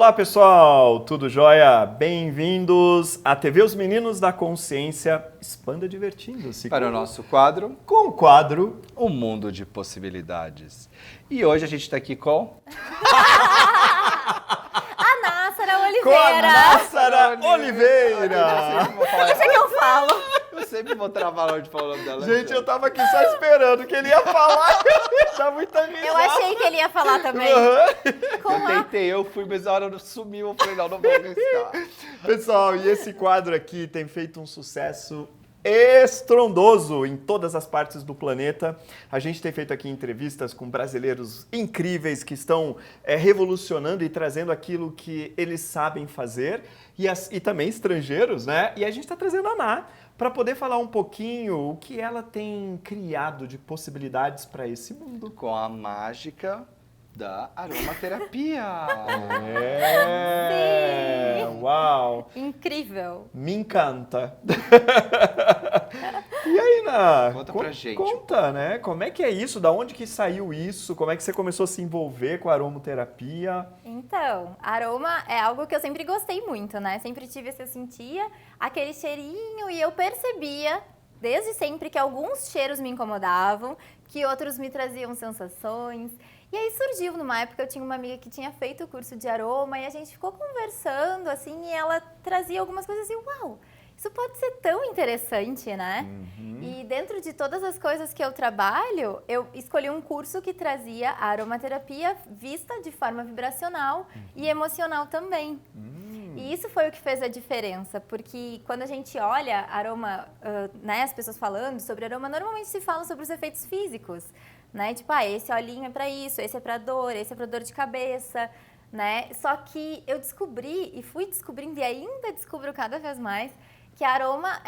Olá pessoal, tudo jóia? Bem-vindos à TV Os Meninos da Consciência. Expanda divertindo-se. Para o nosso quadro, Com o quadro Um Mundo de Possibilidades. E hoje a gente está aqui com... A Nássara Oliveira. Com a Nássara Oliveira. Deixa que eu falo. Eu sempre vou travar onde falar o nome dela. Gente, eu tava aqui só esperando que ele ia falar. Dá muita risada. Eu achei que ele ia falar também. Eu tentei, eu fui, mas a hora sumiu. Eu falei, não vou arriscar. Pessoal, e esse quadro aqui tem feito um sucesso estrondoso em todas as partes do planeta. A gente tem feito aqui entrevistas com brasileiros incríveis que estão revolucionando e trazendo aquilo que eles sabem fazer e também estrangeiros, né? E a gente está trazendo a Ná para poder falar um pouquinho o que ela tem criado de possibilidades para esse mundo. Com a mágica da aromaterapia. Sim. Uau! Incrível. Me encanta. E aí, Ná? Conta pra gente. Conta, né? Como é que é isso? Da onde que saiu isso? Como é que você começou a se envolver com a aromaterapia? Então, aroma é algo que eu sempre gostei muito, né? Sempre tive, eu sentia aquele cheirinho e eu percebia desde sempre que alguns cheiros me incomodavam, que outros me traziam sensações. E aí surgiu, numa época eu tinha uma amiga que tinha feito o curso de aroma e a gente ficou conversando, assim, e ela trazia algumas coisas assim, uau, isso pode ser tão interessante, né? E dentro de todas as coisas que eu trabalho, eu escolhi um curso que trazia a aromaterapia vista de forma vibracional e emocional também. E isso foi o que fez a diferença, porque quando a gente olha aroma, né, as pessoas falando sobre aroma, normalmente se fala sobre os efeitos físicos, né? Tipo, esse olhinho é para isso, esse é para dor, esse é para dor de cabeça, né? Só que eu descobri e fui descobrindo e ainda descubro cada vez mais que aroma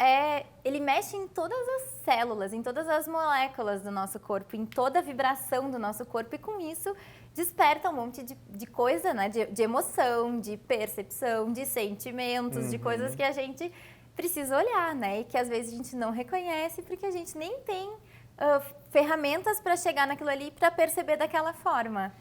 ele mexe em todas as células, em todas as moléculas do nosso corpo, em toda a vibração do nosso corpo e com isso desperta um monte de coisa, né? De emoção, de percepção, de sentimentos, de coisas que a gente precisa olhar, né? E que às vezes a gente não reconhece porque a gente nem tem ferramentas para chegar naquilo ali para perceber daquela forma.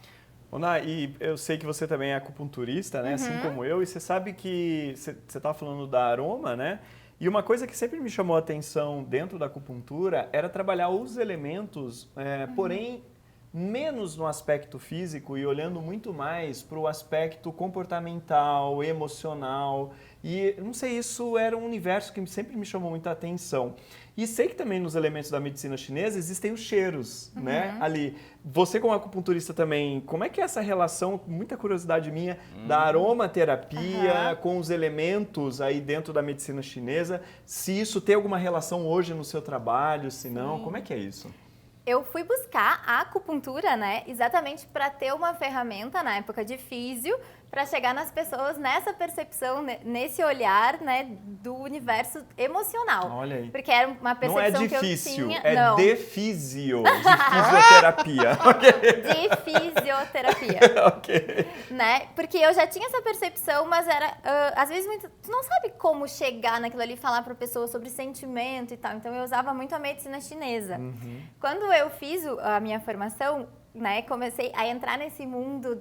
Ná, e eu sei que você também é acupunturista, né? Assim como eu, e você sabe que você estava falando da aroma, né? E uma coisa que sempre me chamou a atenção dentro da acupuntura era trabalhar os elementos, porém menos no aspecto físico e olhando muito mais para o aspecto comportamental, emocional. E, não sei, isso era um universo que sempre me chamou muita atenção. E sei que também nos elementos da medicina chinesa existem os cheiros, né? Ali. Você como acupunturista também, como é que é essa relação, muita curiosidade minha, da aromaterapia com os elementos aí dentro da medicina chinesa? Se isso tem alguma relação hoje no seu trabalho, se não, como é que é isso? Eu fui buscar a acupuntura, né, exatamente para ter uma ferramenta na época de físio, para chegar nas pessoas nessa percepção, nesse olhar, né, do universo emocional. Olha aí. Porque era uma percepção não que é eu difícil, tinha. é Não. de fisioterapia. De fisioterapia. Ok. Né? Porque eu já tinha essa percepção, mas era, às vezes, tu não sabe como chegar naquilo ali e falar para a pessoa sobre sentimento e tal. Então, eu usava muito a medicina chinesa. Quando eu fiz a minha formação, né, comecei a entrar nesse mundo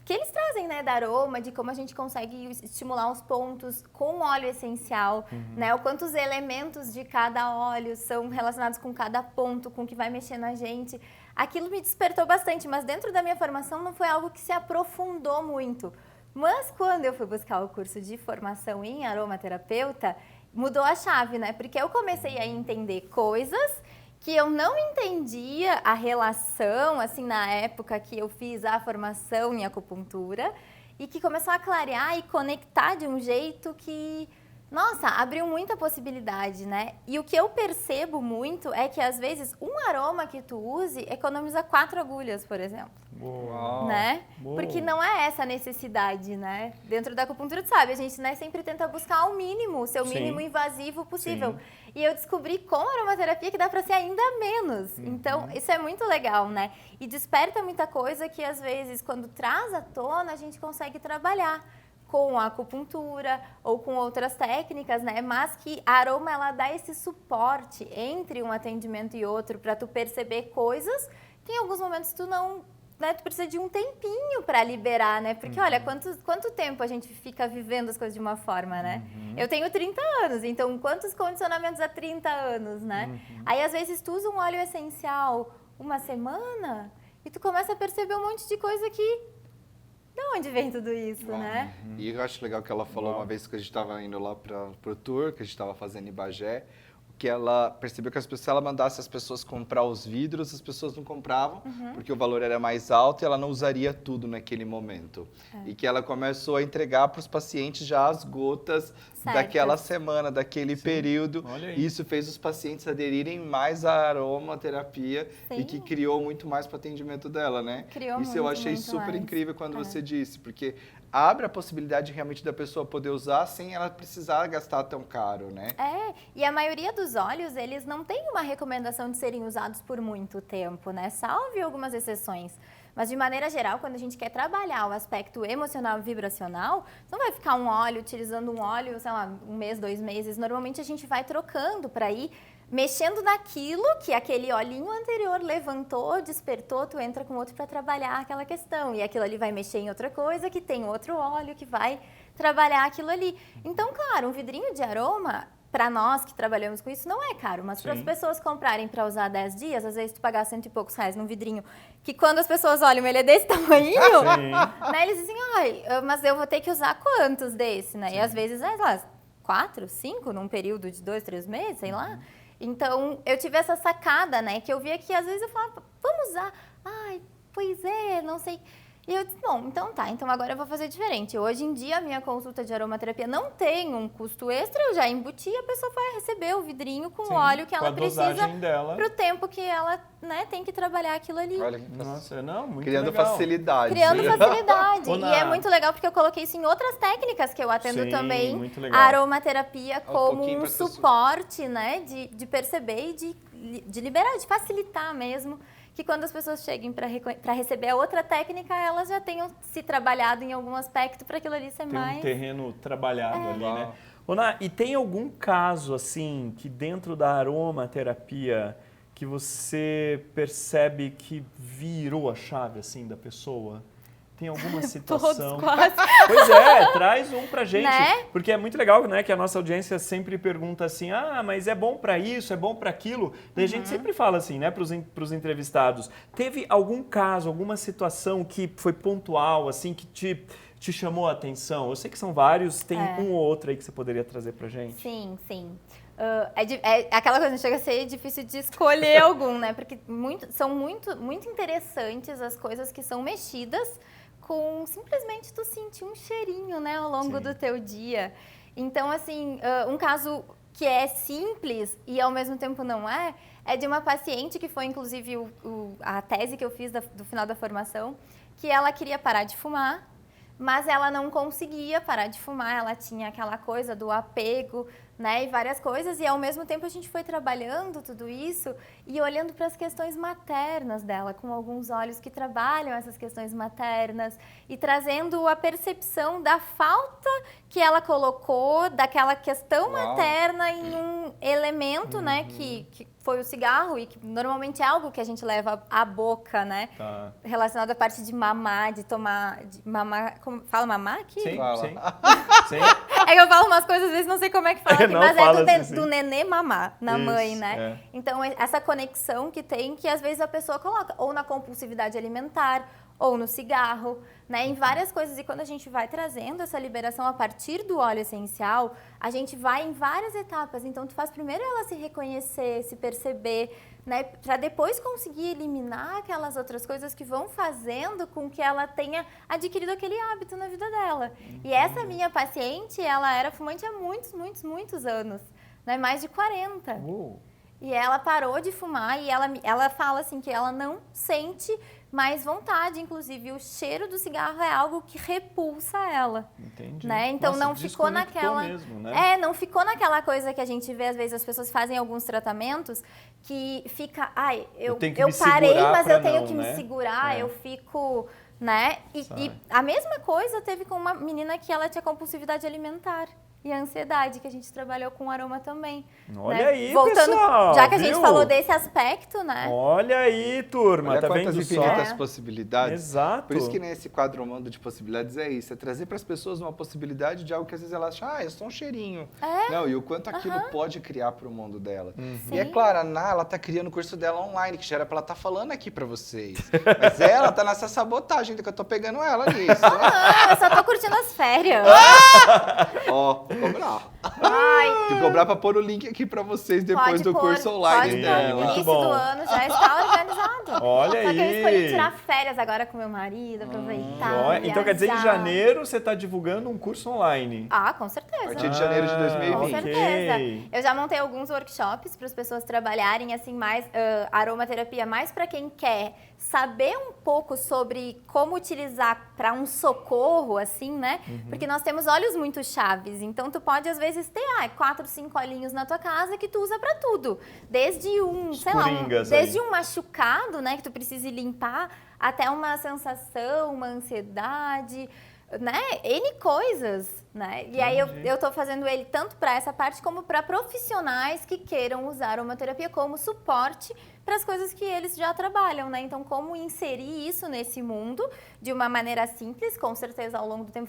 que eles trazem, né, da aroma, de como a gente consegue estimular os pontos com óleo essencial, né, o quanto os elementos de cada óleo são relacionados com cada ponto, com o que vai mexer na gente. Aquilo me despertou bastante, mas dentro da minha formação não foi algo que se aprofundou muito. Mas quando eu fui buscar o curso de formação em aromaterapeuta, mudou a chave, né, porque eu comecei a entender coisas que eu não entendia a relação, assim, na época que eu fiz a formação em acupuntura e que começou a clarear e conectar de um jeito que, nossa, abriu muita possibilidade, né? E o que eu percebo muito é que, às vezes, um aroma que tu use economiza 4 agulhas, por exemplo. Uau. Né? Uau. Porque não é essa a necessidade, né? Dentro da acupuntura, tu sabe, a gente, né, sempre tenta buscar o mínimo, o seu mínimo invasivo possível. E eu descobri com a aromaterapia que dá para ser ainda menos. Então, isso é muito legal, né? E desperta muita coisa que, às vezes, quando traz à tona, a gente consegue trabalhar com a acupuntura ou com outras técnicas, né? Mas que a aroma, ela dá esse suporte entre um atendimento e outro para tu perceber coisas que em alguns momentos tu não né, tu precisa de um tempinho para liberar, né? Porque, olha, quanto tempo a gente fica vivendo as coisas de uma forma, né? Eu tenho 30 anos, então quantos condicionamentos há 30 anos, né? Aí, às vezes, tu usa um óleo essencial uma semana e tu começa a perceber um monte de coisa que... De onde vem tudo isso, né? E eu acho legal que ela falou uma vez que a gente estava indo lá para o tour, que a gente estava fazendo em Bagé, que ela percebeu que se ela mandasse as pessoas comprar os vidros, as pessoas não compravam, porque o valor era mais alto e ela não usaria tudo naquele momento. E que ela começou a entregar para os pacientes já as gotas daquela semana, daquele período. E isso fez os pacientes aderirem mais à aromaterapia e que criou muito mais para o atendimento dela, né? Isso eu achei super incrível quando você disse, porque abre a possibilidade realmente da pessoa poder usar sem ela precisar gastar tão caro, né? E a maioria dos óleos, eles não têm uma recomendação de serem usados por muito tempo, né? Salve algumas exceções. Mas, de maneira geral, quando a gente quer trabalhar o aspecto emocional e vibracional, você não vai ficar utilizando um óleo, sei lá, 1 mês, 2 meses. Normalmente, a gente vai trocando para ir mexendo naquilo que aquele olhinho anterior levantou, despertou, tu entra com outro para trabalhar aquela questão. E aquilo ali vai mexer em outra coisa, que tem outro óleo que vai trabalhar aquilo ali. Então, claro, um vidrinho de aroma, para nós que trabalhamos com isso, não é caro. Mas para as pessoas comprarem para usar 10 dias, às vezes tu pagar R$100 e poucos num vidrinho, que quando as pessoas olham, ele é desse tamanho, né, eles dizem, mas eu vou ter que usar quantos desse, né? E às vezes, sei lá, 4, 5 num período de 2, 3 meses, sei lá. Então, eu tive essa sacada, né? Que eu via que às vezes eu falava, vamos usar. Pois é, não sei. E eu disse, bom, então tá, então agora eu vou fazer diferente. Hoje em dia, a minha consulta de aromaterapia não tem um custo extra, eu já embuti e a pessoa vai receber o vidrinho com o óleo que ela precisa pro tempo que ela, né, tem que trabalhar aquilo ali. Olha, muito criando legal. facilidade. Criando facilidade. E é muito legal porque eu coloquei isso em outras técnicas que eu atendo também. A aromaterapia como um suporte, né, de perceber e de liberar, de facilitar mesmo. Que quando as pessoas cheguem para receber a outra técnica, elas já tenham se trabalhado em algum aspecto para aquilo ali ser mais... Tem um terreno trabalhado ali, né? Ná, e tem algum caso, assim, que dentro da aromaterapia, que você percebe que virou a chave, assim, da pessoa? Tem alguma situação? Todos quase. Pois é, traz um pra gente. Né? Porque é muito legal, né, que a nossa audiência sempre pergunta assim, mas é bom pra isso, é bom pra aquilo. Daí a gente sempre fala assim, né, pros entrevistados. Teve algum caso, alguma situação que foi pontual, assim, que te chamou a atenção? Eu sei que são vários, tem um ou outro aí que você poderia trazer pra gente. Sim, sim. Aquela coisa, chega a ser difícil de escolher algum, né? Porque são muito interessantes as coisas que são mexidas com simplesmente tu sentir um cheirinho, né, ao longo do teu dia. Então, assim, um caso que é simples e ao mesmo tempo não é de uma paciente que foi, inclusive, a tese que eu fiz do final da formação, que ela queria parar de fumar, mas ela não conseguia parar de fumar, ela tinha aquela coisa do apego, né, e várias coisas, e ao mesmo tempo a gente foi trabalhando tudo isso e olhando para as questões maternas dela, com alguns olhos que trabalham essas questões maternas e trazendo a percepção da falta que ela colocou daquela questão materna em um elemento, né, que foi o cigarro e que normalmente é algo que a gente leva à boca, né, relacionado à parte de mamar, de mamar, fala mamar aqui? Sim, sim. É que eu falo umas coisas, às vezes não sei como é que fala aqui, mas é do nenê mamar na mãe, né? Então, essa conexão que tem, que às vezes a pessoa coloca, ou na compulsividade alimentar, ou no cigarro, né? Em várias coisas. E quando a gente vai trazendo essa liberação a partir do óleo essencial, a gente vai em várias etapas. Então, tu faz primeiro ela se reconhecer, se perceber, né? Para depois conseguir eliminar aquelas outras coisas que vão fazendo com que ela tenha adquirido aquele hábito na vida dela. E essa minha paciente, ela era fumante há muitos anos, né? Mais de 40. E ela parou de fumar e ela fala assim que ela não sente mais vontade, inclusive o cheiro do cigarro é algo que repulsa ela. Entendi. Né? Então não ficou naquela mesmo, né? não ficou naquela coisa que a gente vê às vezes as pessoas fazem alguns tratamentos que fica, eu parei, mas eu tenho que me segurar, eu fico, né? E a mesma coisa teve com uma menina que ela tinha compulsividade alimentar. e a ansiedade, que a gente trabalhou com aroma também. Olha né? aí, voltando, pessoal, já que a viu? gente falou desse aspecto, né? Olha aí, turma, Olha tá quantas vendo só? infinitas possibilidades. Exato. Por isso que nesse quadro mundo de possibilidades é isso, é trazer para as pessoas uma possibilidade de algo que às vezes elas acham, é só um cheirinho. Não, e o quanto aquilo pode criar para o mundo dela. E é claro, a Ná, ela tá criando o curso dela online, que já era para ela estar falando aqui para vocês. Mas ela tá nessa sabotagem, que eu tô pegando ela nisso. Não, eu só tô curtindo as férias. Ó, vou cobrar. Ai, Vou cobrar para pôr o link aqui para vocês depois pode do pôr, curso online pode dela. pôr. Muito Início bom. do ano já está organizado. Olha Só que eu aí. escolhi tirar férias agora com meu marido, aproveitar. Ó, então quer dizer que em viajar. janeiro você está divulgando um curso online. Ah, com certeza. A partir de janeiro de 2020. Com ok. certeza. Eu já montei alguns workshops para as pessoas trabalharem assim mais aromaterapia, mais para quem quer saber um pouco sobre como utilizar para um socorro, assim, né? Porque nós temos óleos muito chaves. Então tu pode às vezes ter 4, 5 olhinhos na tua casa que tu usa para tudo, desde sei lá, coringas desde aí. um machucado, né, que tu precise limpar, até uma sensação, uma ansiedade, né? N coisas, né? E aí eu tô fazendo ele tanto para essa parte como para profissionais que queiram usar aromaterapia como suporte para as coisas que eles já trabalham, né? Então, como inserir isso nesse mundo de uma maneira simples, com certeza ao longo do tempo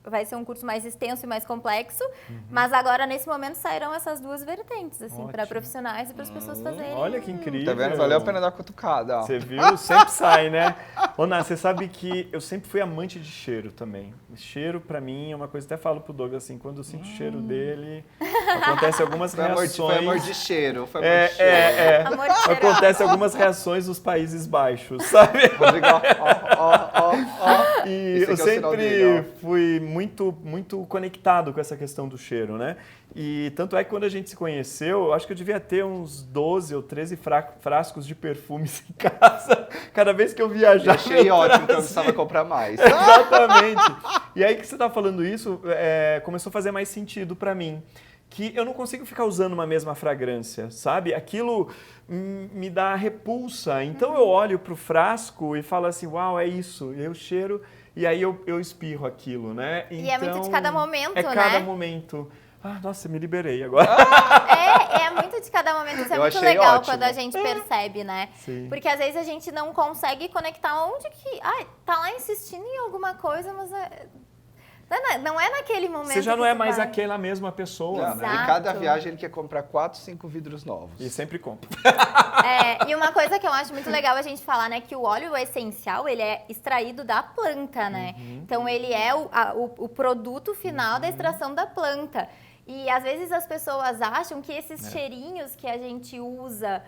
vai ser um curso mais extenso e mais complexo, mas agora, nesse momento, sairão essas duas vertentes, assim, para Ótimo. profissionais e para as pessoas fazerem. Olha que incrível. Tá vendo? Valeu a pena dar cutucada, ó. Você viu? Sempre sai, né? Ô, Ná, você sabe que eu sempre fui amante de cheiro também. Cheiro, pra mim, é uma coisa, até falo pro Douglas, assim, quando eu sinto o cheiro dele, acontece algumas reações. Foi amor de cheiro, foi amor de cheiro. Amor de cheiro. Acontece algumas reações nos Países Baixos, sabe? Rodrigo, ó. E Esse eu aqui é o sinal sempre dele, fui muito conectado com essa questão do cheiro, né? E tanto é que quando a gente se conheceu, eu acho que eu devia ter uns 12 ou 13 frascos de perfumes em casa. Cada vez que eu Eu viajava. achei eu ótimo, que eu trazia. precisava comprar mais. Exatamente. E aí que você tá falando isso, começou a fazer mais sentido pra mim. Que eu não consigo ficar usando uma mesma fragrância, sabe? Aquilo me dá repulsa. Então eu olho pro frasco e falo assim, uau, é isso. E eu cheiro e aí eu espirro aquilo, né? E é muito de cada momento, né? É cada né? momento. Ah, nossa, me liberei agora. É muito de cada momento, isso é Eu muito achei legal ótimo. quando a gente percebe, né? Sim. Porque às vezes a gente não consegue conectar onde que... tá lá insistindo em alguma coisa, mas não é naquele momento. Você já não que é tu mais vai. aquela mesma pessoa, Não, né? Exato. e cada viagem ele quer comprar 4, 5 vidros novos. E sempre compro. E uma coisa que eu acho muito legal a gente falar, né, que o óleo essencial, ele é extraído da planta, né? Então, ele é o produto final da extração da planta. E, às vezes, as pessoas acham que esses cheirinhos que a gente usa,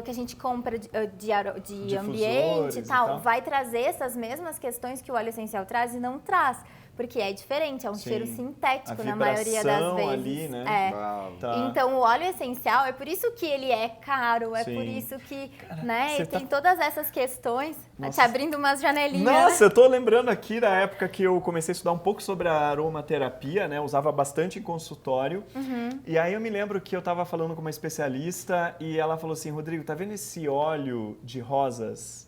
que a gente compra de ambiente e tal, vai trazer essas mesmas questões que o óleo essencial traz e não traz. Porque é diferente, é um Sim. cheiro sintético A na maioria das vibração vezes. ali, né? Uau. Tá. Então, o óleo essencial, é por isso que ele é caro, é Sim. por isso que, né, você tem tá- todas essas questões. Tá te Nossa. abrindo umas janelinhas, Nossa, né? eu tô lembrando aqui da época que eu comecei a estudar um pouco sobre a aromaterapia, né? Usava bastante em consultório. E aí eu me lembro que eu tava falando com uma especialista e ela falou assim, Rodrigo, tá vendo esse óleo de rosas?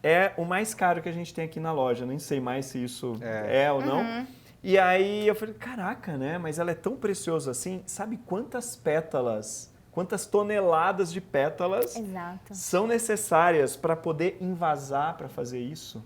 É o mais caro que a gente tem aqui na loja. Nem sei mais se isso é ou não. E aí eu falei, caraca, né? Mas ela é tão preciosa assim. Sabe quantas pétalas, quantas toneladas de pétalas Exato. são necessárias para poder invasar para fazer isso?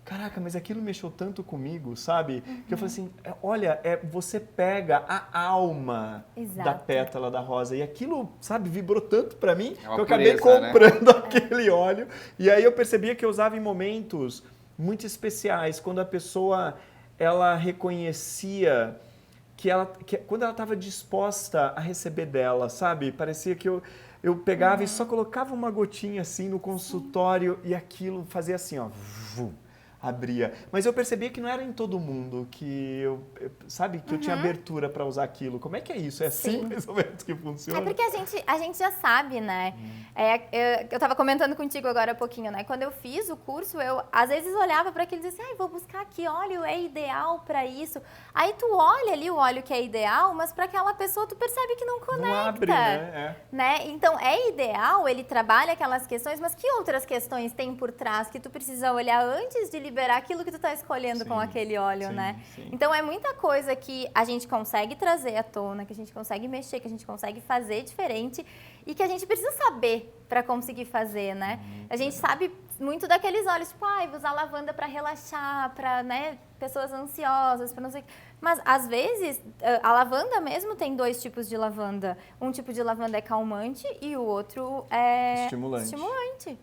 Caraca, mas aquilo mexeu tanto comigo, sabe? Que eu falei assim, olha, você pega a alma Exato. da pétala da rosa e aquilo, sabe, vibrou tanto para mim É uma que eu acabei pureza, né? comprando aquele óleo. E aí eu percebia que eu usava em momentos muito especiais, quando a pessoa ela reconhecia que quando ela estava disposta a receber dela, sabe? Parecia que eu pegava e só colocava uma gotinha assim no consultório e aquilo fazia assim, ó, abria. Mas eu percebia que não era em todo mundo que sabe, que eu tinha abertura para usar aquilo. Como é que é isso? É assim Sim. mais ou menos que funciona? É porque a gente já sabe, né? Eu tava comentando contigo agora há pouquinho, né? Quando eu fiz o curso, eu às vezes olhava para aquilo e dizia assim, vou buscar aqui óleo, é ideal para isso. Aí tu olha ali o óleo que é ideal, mas para aquela pessoa tu percebe que não conecta. Não abre, né? Então, é ideal, ele trabalha aquelas questões, mas que outras questões tem por trás que tu precisa olhar antes de liberar aquilo que tu tá escolhendo com aquele óleo, sim, né? sim. Então é muita coisa que a gente consegue trazer à tona, que a gente consegue mexer, que a gente consegue fazer diferente e que a gente precisa saber para conseguir fazer, né? A gente sabe muito daqueles óleos, tipo, usar lavanda para relaxar, para, né, pessoas ansiosas, para não sei. Mas às vezes a lavanda mesmo tem 2 tipos de lavanda. Um tipo de lavanda é calmante e o outro é estimulante.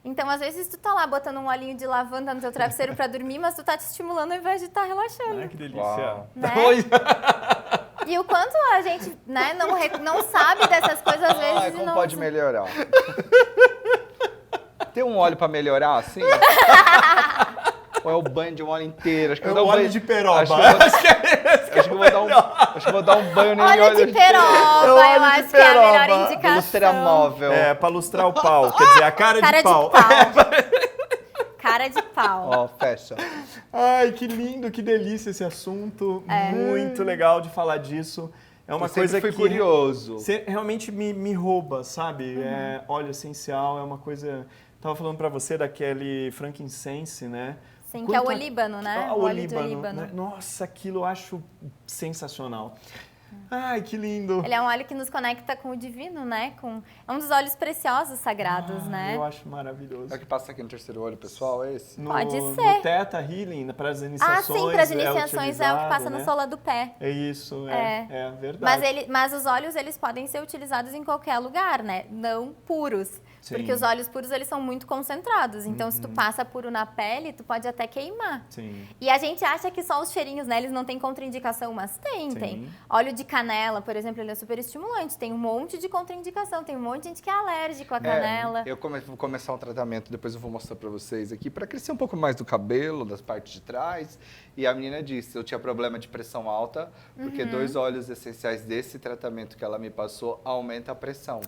Então, às vezes, tu tá lá botando um olhinho de lavanda no teu travesseiro para dormir, mas tu tá te estimulando ao invés de estar relaxando. Ai, que delícia. Né? E o quanto a gente, né, não sabe dessas coisas às vezes. Como pode melhorar? Tem um óleo pra melhorar, assim? Ou é o banho de um óleo inteiro? Acho que é o óleo de peroba. Acho que vou dar um banho nele. Óleo de peroba, eu acho que é a melhor indicação. Lustra móvel. Pra lustrar o pau. Quer dizer, a cara de pau. Cara de pau. Ó, fecha. Ai, que lindo, que delícia esse assunto. Muito legal de falar disso. É uma coisa que... curioso. Realmente me rouba, sabe? Óleo essencial, é uma coisa... Tava falando pra você daquele frankincense, né? Sim, que é o olíbano, né? O óleo de olíbano. Né? Nossa, aquilo eu acho sensacional. Ai, que lindo. Ele é um óleo que nos conecta com o divino, né? É um dos óleos preciosos sagrados, né? Eu acho maravilhoso. É o que passa aqui no terceiro olho, pessoal, é esse? Pode ser. No Theta Healing, para as iniciações. Sim, para as iniciações é o que passa na sola do pé. É isso, é verdade. Mas os óleos, eles podem ser utilizados em qualquer lugar, né? Não puros. Sim. Porque os óleos puros, eles são muito concentrados. Então, se tu passa puro na pele, tu pode até queimar. Sim. E a gente acha que só os cheirinhos, né? Eles não têm contraindicação, mas tem. Óleo de canela, por exemplo, ele é super estimulante. Tem um monte de contraindicação. Tem um monte de gente que é alérgico à canela. Eu vou começar um tratamento, depois eu vou mostrar pra vocês aqui, pra crescer um pouco mais do cabelo, das partes de trás. E a menina disse, eu tinha problema de pressão alta, porque 2 óleos essenciais desse tratamento que ela me passou aumenta a pressão.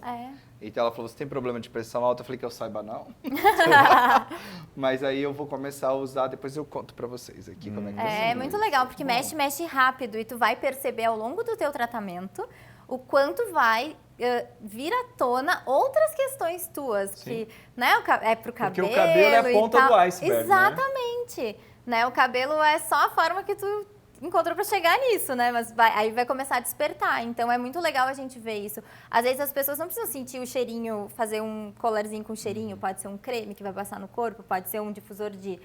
Então ela falou, você tem problema de pressão alta? Eu falei que eu saiba não. Mas aí eu vou começar a usar, depois eu conto pra vocês aqui como é que É muito legal, porque mexe rápido e tu vai perceber ao longo do teu tratamento o quanto vai vir à tona outras questões tuas, que, né, é pro cabelo. Porque o cabelo é a ponta do iceberg, exatamente. Né? O cabelo é só a forma que tu encontrou para chegar nisso, né? Mas aí vai começar a despertar. Então é muito legal a gente ver isso. Às vezes as pessoas não precisam sentir o cheirinho, fazer um colarzinho com cheirinho. Pode ser um creme que vai passar no corpo, pode ser um difusor de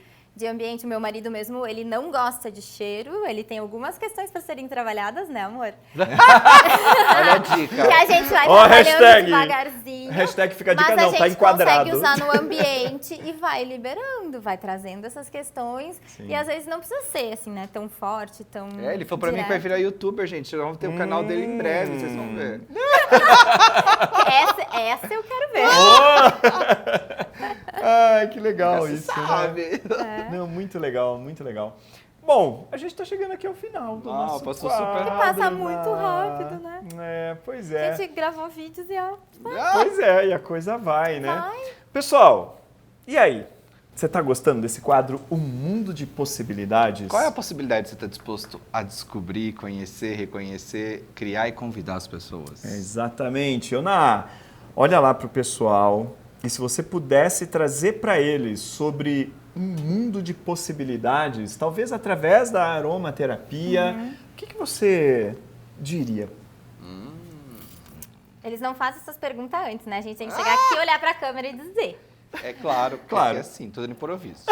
ambiente. O meu marido mesmo, ele não gosta de cheiro. Ele tem algumas questões para serem trabalhadas, né, amor? Olha a dica. Que a gente vai trabalhando devagarzinho. Hashtag fica a dica não, tá enquadrado. Mas a gente consegue usar no ambiente e vai liberando, vai trazendo essas questões. Sim. E às vezes não precisa ser assim, né, tão forte, tão ele falou pra mim que vai virar youtuber, gente. Nós vamos ter o canal dele em breve, vocês vão ver. Essa eu quero ver. Ai, que legal isso, sabe. Né? Não, muito legal, muito legal. Bom, a gente tá chegando aqui ao final do nosso passou quadro, super rápido. Passa muito rápido, né? Pois é. A gente gravou vídeos e Pois é, e a coisa vai, né? Pessoal, e aí? Você tá gostando desse quadro Um Mundo de Possibilidades? Qual é a possibilidade que você está disposto a descobrir, conhecer, reconhecer, criar e convidar as pessoas? Exatamente. Ana, olha lá pro pessoal e se você pudesse trazer para eles sobre um mundo de possibilidades, talvez através da aromaterapia, o que você diria? Eles não fazem essas perguntas antes, né? A gente tem que chegar aqui, olhar para a câmera e dizer. É claro, claro. É assim, tudo no improviso.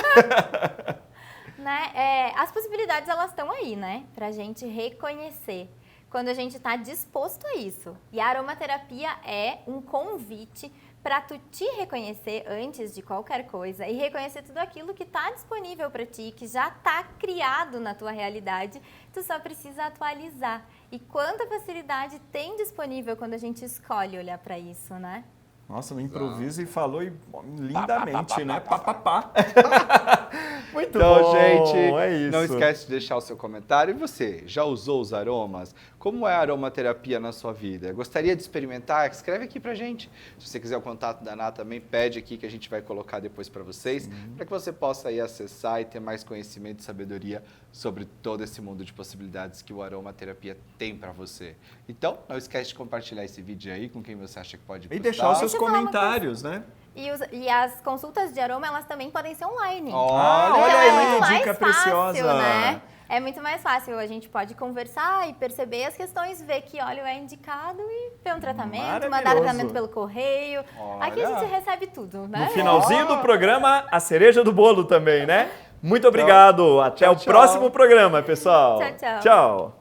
Né? As possibilidades, elas estão aí, né? Pra gente reconhecer. Quando a gente está disposto a isso. E a aromaterapia é um convite para tu te reconhecer antes de qualquer coisa e reconhecer tudo aquilo que está disponível para ti, que já está criado na tua realidade, tu só precisa atualizar. E quanta facilidade tem disponível quando a gente escolhe olhar para isso, né? Nossa, no improviso e falou lindamente, né? Muito então, bom, gente, é isso. Não esquece de deixar o seu comentário. E você, já usou os aromas? como é a aromaterapia na sua vida? Gostaria de experimentar? Escreve aqui pra gente. Se você quiser o contato da Ná também, pede aqui que a gente vai colocar depois para vocês, para que você possa aí acessar e ter mais conhecimento e sabedoria sobre todo esse mundo de possibilidades que o aromaterapia tem para você. Então, não esquece de compartilhar esse vídeo aí com quem você acha que pode gostar. E deixar os seus Deixa eu falar uma comentários, né? E as consultas de aroma, elas também podem ser online. Olha Então aí, é muito mais dica fácil, preciosa. né? É muito mais fácil, a gente pode conversar e perceber as questões, ver que óleo é indicado e ver um tratamento, mandar Maravilhoso. tratamento pelo correio. Aqui a Olha. gente recebe tudo, né? No finalzinho do programa, a cereja do bolo também, né? Muito obrigado. Até tchau, o tchau. próximo programa, pessoal. Tchau, tchau. Tchau.